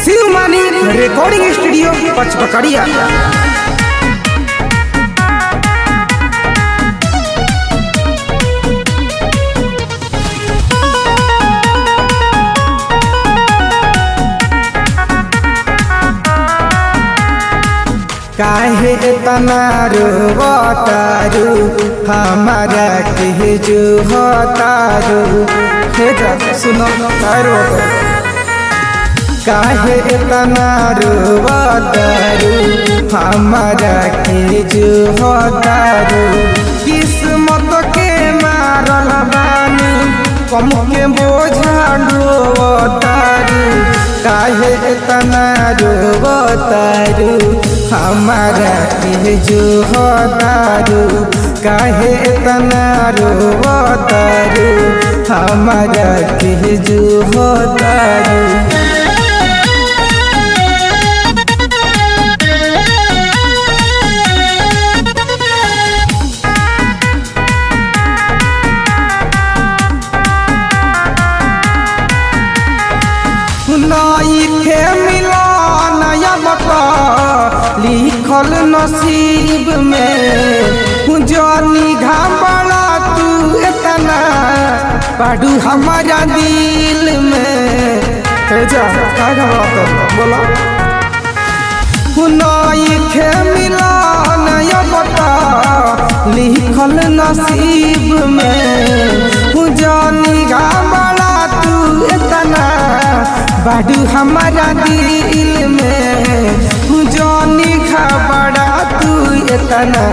शिवमानी recording studio पचपकड़िया। काहे तना रोवतारू हमारा के जो होतारू हे सुनो तारो काहे तना रोवतारू हमारा के जो होतारू किस्मत के मारल बानी कम के बोझा ढोवतारू काहे तना रोवतारू हमारा के जो होतारू काहे तना रोवतारू हमारा के जो होतारू। नइखे मिलन लिखल नसीब में जानी घाबड़ा तू इतना पढ़ू हमारा दिल में बोला नइखे मिलन लिखल नसीब में जानी घाबड़ा तू इतना बाडू हमारा दिल में जानी खबड़ा तू इतना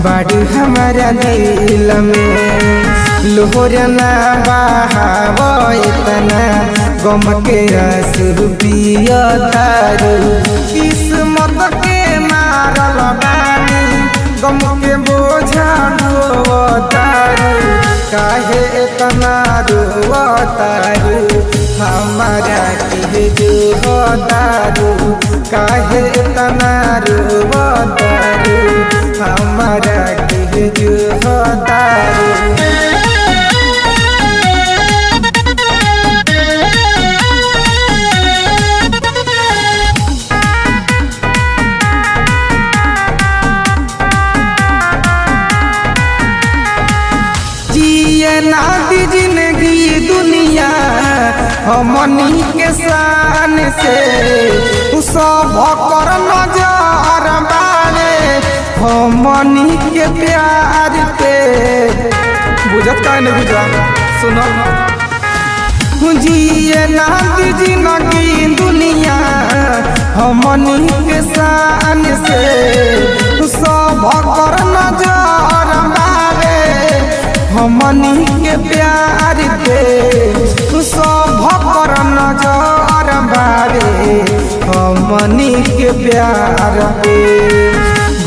बाडू हमारा दिल में लोहरना बहाव इतना गम के आंसू पिया तारू किस्मत के मारल बानी गम के बोझा ढोवतारू काहे इतना रोवतारू हमारा के जो होतारू काहे तना रोवतारू हमारा के जो होतारू। जिए ना दी जिंदगी दुनिया हमनी के शान से सब कर नजर बारे हमनी के प्यार पे बुझत का नहीं बुझा सुनो जिए ना दी जिंदगी दुनिया हमनी के शान से सब कर नजर बारे हमनी के प्यार पे सब कर नजर बारे हमनी के प्यार पे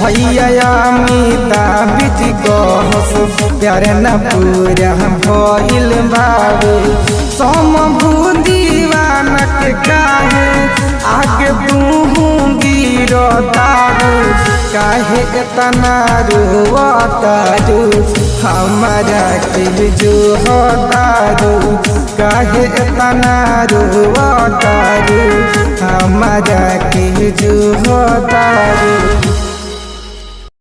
भैया अमिता बीच कहस प्यार न पूरा भइल बाबे समभू दीवाना के काहे आगे तू गिरतारू काहे इतना रोवतारू हमारा के जो होतारू काहे इतना रोवतारू हमारा के जो होतारू।